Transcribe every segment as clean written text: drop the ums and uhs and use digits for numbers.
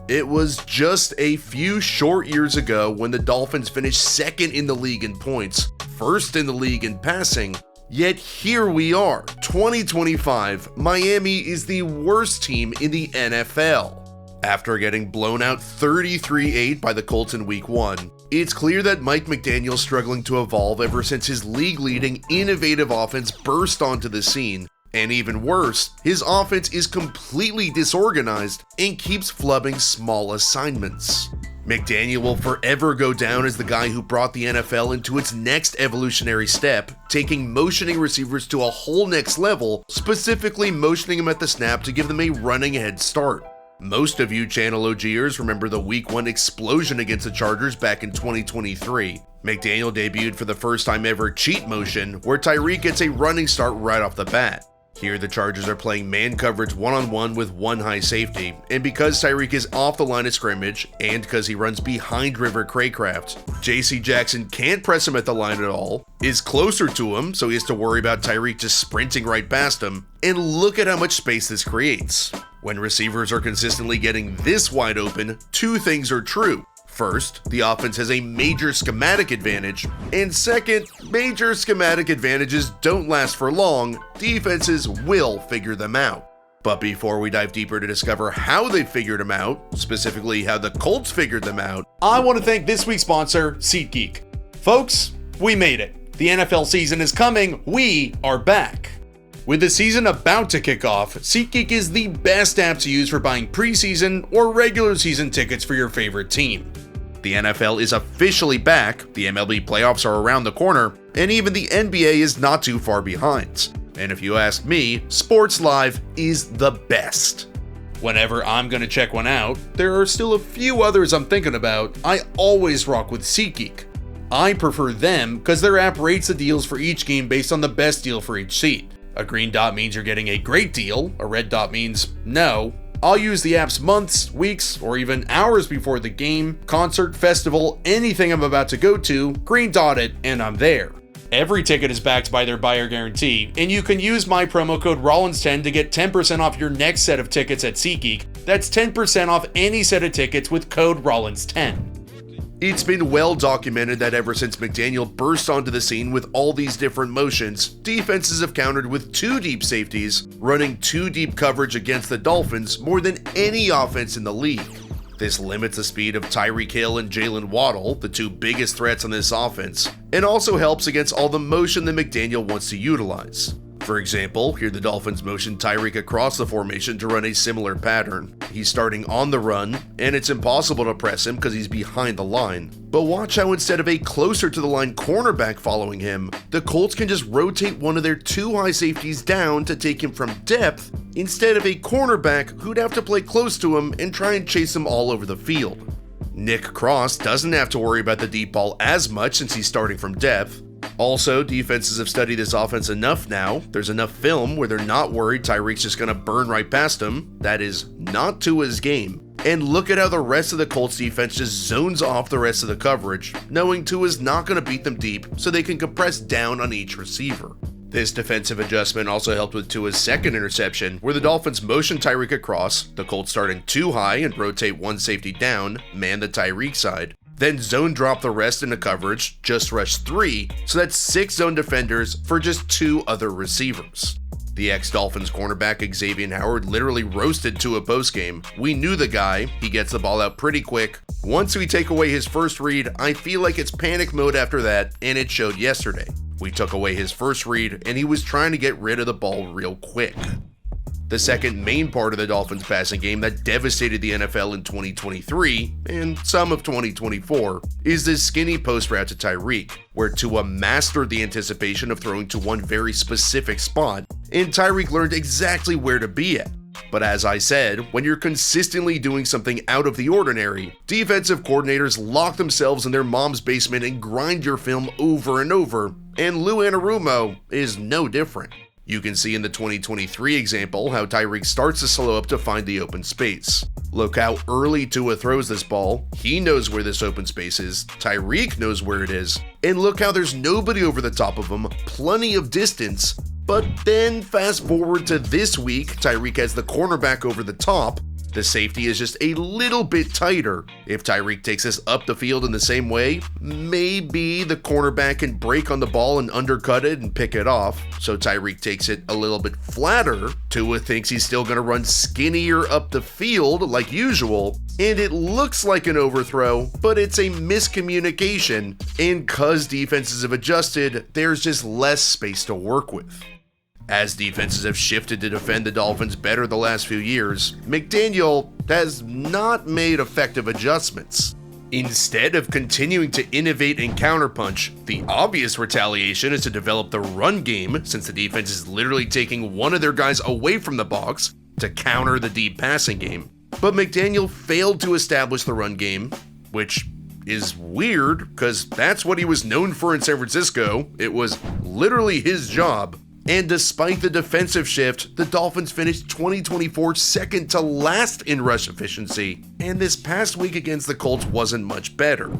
It was just a few short years ago when the Dolphins finished second in the league in points, first in the league in passing, yet here we are, 2025, Miami is the worst team in the NFL. After getting blown out 33-8 by the Colts in Week 1, it's clear that Mike McDaniel's struggling to evolve ever since his league-leading innovative offense burst onto the scene. And even worse, his offense is completely disorganized and keeps flubbing small assignments. McDaniel will forever go down as the guy who brought the NFL into its next evolutionary step, taking motioning receivers to a whole next level, specifically motioning them at the snap to give them a running head start. Most of you Channel OGers remember the Week 1 explosion against the Chargers back in 2023. McDaniel debuted for the first time ever cheat motion, where Tyreek gets a running start right off the bat. Here the Chargers are playing man coverage one-on-one with one high safety, and because Tyreek is off the line of scrimmage, and because he runs behind River Craycraft, JC Jackson can't press him at the line at all, is closer to him so he has to worry about Tyreek just sprinting right past him, and look at how much space this creates. When receivers are consistently getting this wide open, two things are true. First, the offense has a major schematic advantage, and second, major schematic advantages don't last for long, defenses will figure them out. But before we dive deeper to discover how they figured them out, specifically how the Colts figured them out, I want to thank this week's sponsor, SeatGeek. Folks, we made it. The NFL season is coming, we are back. With the season about to kick off, SeatGeek is the best app to use for buying preseason or regular season tickets for your favorite team. The NFL is officially back, the MLB playoffs are around the corner, and even the NBA is not too far behind. And if you ask me, Sports Live is the best. Whenever I'm gonna check one out, there are still a few others I'm thinking about, I always rock with SeatGeek. I prefer them because their app rates the deals for each game based on the best deal for each seat. A green dot means you're getting a great deal, a red dot means no. I'll use the apps months, weeks, or even hours before the game, concert, festival, anything I'm about to go to, green dot it, and I'm there. Every ticket is backed by their buyer guarantee, and you can use my promo code Rollins10 to get 10% off your next set of tickets at SeatGeek. That's 10% off any set of tickets with code Rollins10. It's been well documented that ever since McDaniel burst onto the scene with all these different motions, defenses have countered with two deep safeties, running two deep coverage against the Dolphins more than any offense in the league. This limits the speed of Tyreek Hill and Jalen Waddle, the two biggest threats on this offense, and also helps against all the motion that McDaniel wants to utilize. For example, here the Dolphins motion Tyreek across the formation to run a similar pattern. He's starting on the run, and it's impossible to press him because he's behind the line. But watch how instead of a closer to the line cornerback following him, the Colts can just rotate one of their two high safeties down to take him from depth, instead of a cornerback who'd have to play close to him and try and chase him all over the field. Nick Cross doesn't have to worry about the deep ball as much since he's starting from depth. Also, defenses have studied this offense enough now, there's enough film where they're not worried Tyreek's just gonna burn right past him. That is not Tua's game. And look at how the rest of the Colts defense just zones off the rest of the coverage, knowing Tua's not gonna beat them deep so they can compress down on each receiver. This defensive adjustment also helped with Tua's second interception, where the Dolphins motion Tyreek across, the Colts starting too high and rotate one safety down, man the Tyreek side, then zone drop the rest into coverage, just rush 3, so that's 6 zone defenders for just 2 other receivers. The ex-Dolphins cornerback Xavier Howard literally roasted Tua postgame. We knew the guy, he gets the ball out pretty quick. Once we take away his first read, I feel like it's panic mode after that, and it showed yesterday. We took away his first read, and he was trying to get rid of the ball real quick. The second main part of the Dolphins passing game that devastated the NFL in 2023, and some of 2024, is this skinny post route to Tyreek, where Tua mastered the anticipation of throwing to one very specific spot, and Tyreek learned exactly where to be at. But as I said, when you're consistently doing something out of the ordinary, defensive coordinators lock themselves in their mom's basement and grind your film over and over, and Lou Anarumo is no different. You can see in the 2023 example how Tyreek starts to slow up to find the open space. Look how early Tua throws this ball, he knows where this open space is, Tyreek knows where it is, and look how there's nobody over the top of him, plenty of distance. But then fast forward to this week, Tyreek has the cornerback over the top, The safety is just a little bit tighter. If Tyreek takes this up the field in the same way, maybe the cornerback can break on the ball and undercut it and pick it off. So Tyreek takes it a little bit flatter. Tua thinks he's still going to run skinnier up the field like usual, and it looks like an overthrow, but it's a miscommunication, and cause defenses have adjusted, there's just less space to work with. As defenses have shifted to defend the Dolphins better the last few years, McDaniel has not made effective adjustments. Instead of continuing to innovate and counterpunch, the obvious retaliation is to develop the run game, since the defense is literally taking one of their guys away from the box to counter the deep passing game. But McDaniel failed to establish the run game, which is weird because that's what he was known for in San Francisco. It was literally his job. And despite the defensive shift, the Dolphins finished 2024 second to last in rush efficiency, and this past week against the Colts wasn't much better.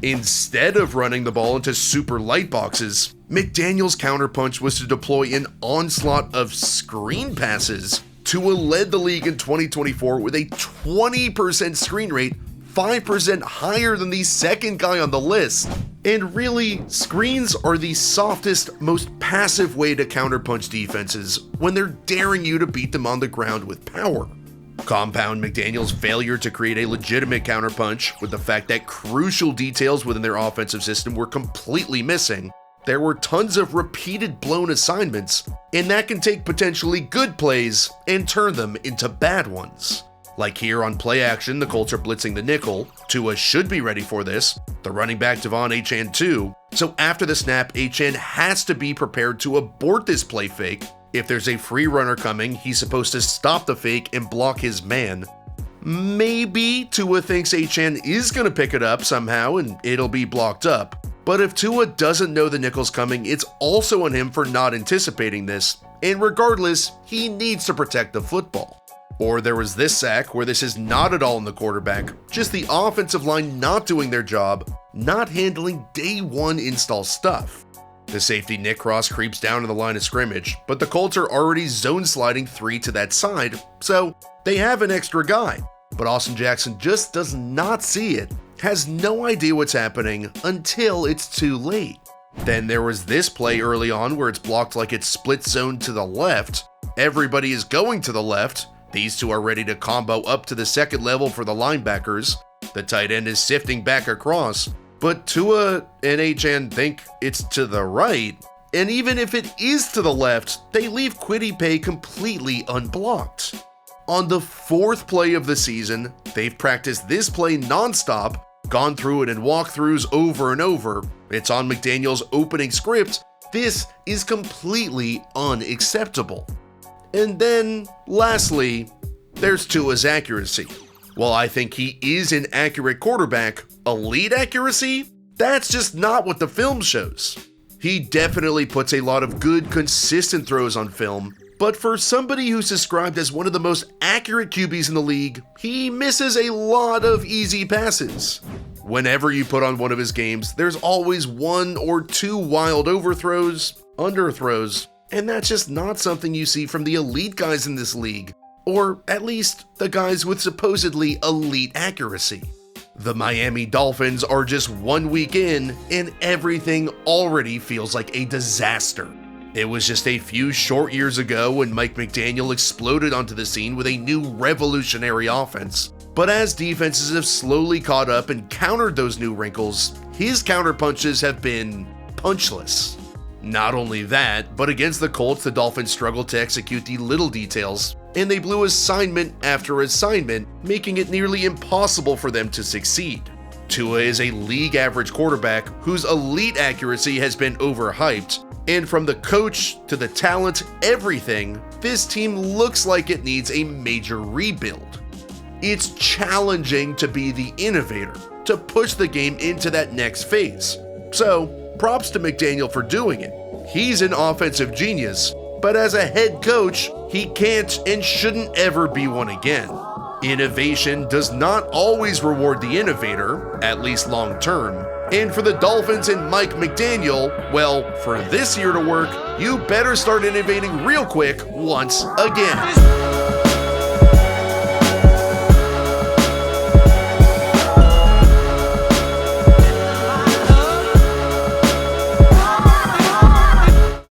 Instead of running the ball into super light boxes, McDaniel's counterpunch was to deploy an onslaught of screen passes. Tua led the league in 2024 with a 20% screen rate, 5% higher than the second guy on the list. And really, screens are the softest, most passive way to counterpunch defenses when they're daring you to beat them on the ground with power. Compound McDaniel's failure to create a legitimate counterpunch with the fact that crucial details within their offensive system were completely missing. There were tons of repeated blown assignments, and that can take potentially good plays and turn them into bad ones. Like here on play action, the Colts are blitzing the nickel. Tua should be ready for this. The running back Devon Achane too. So after the snap, Achane has to be prepared to abort this play fake. If there's a free runner coming, he's supposed to stop the fake and block his man. Maybe Tua thinks Achane is going to pick it up somehow and it'll be blocked up. But if Tua doesn't know the nickel's coming, it's also on him for not anticipating this. And regardless, he needs to protect the football. Or there was this sack where this is not at all in the quarterback, just the offensive line not doing their job, not handling day one install stuff. The safety Nick Cross creeps down to the line of scrimmage, but the Colts are already zone sliding 3 to that side, so they have an extra guy. But Austin Jackson just does not see it, has no idea what's happening until it's too late. Then there was this play early on where it's blocked like it's split zone to the left. Everybody is going to the left. These two are ready to combo up to the second level for the linebackers. The tight end is sifting back across, but Tua and Achane think it's to the right, and even if it is to the left, they leave Kwity Paye completely unblocked. On the 4th play of the season, they've practiced this play nonstop, gone through it in walkthroughs over and over. It's on McDaniel's opening script. This is completely unacceptable. And then, lastly, there's Tua's accuracy. While I think he is an accurate quarterback, elite accuracy? That's just not what the film shows. He definitely puts a lot of good, consistent throws on film, but for somebody who's described as one of the most accurate QBs in the league, he misses a lot of easy passes. Whenever you put on one of his games, there's always 1 or 2 wild overthrows, underthrows, and that's just not something you see from the elite guys in this league, or at least the guys with supposedly elite accuracy. The Miami Dolphins are just 1 week in, and everything already feels like a disaster. It was just a few short years ago when Mike McDaniel exploded onto the scene with a new revolutionary offense. But as defenses have slowly caught up and countered those new wrinkles, his counterpunches have been punchless. Not only that, but against the Colts, the Dolphins struggled to execute the little details, and they blew assignment after assignment, making it nearly impossible for them to succeed. Tua is a league average quarterback whose elite accuracy has been overhyped, and from the coach to the talent, everything, this team looks like it needs a major rebuild. It's challenging to be the innovator, to push the game into that next phase. So, props to McDaniel for doing it. He's an offensive genius, but as a head coach, he can't and shouldn't ever be one again. Innovation does not always reward the innovator, at least long term. And for the Dolphins and Mike McDaniel, well, for this year to work, you better start innovating real quick once again.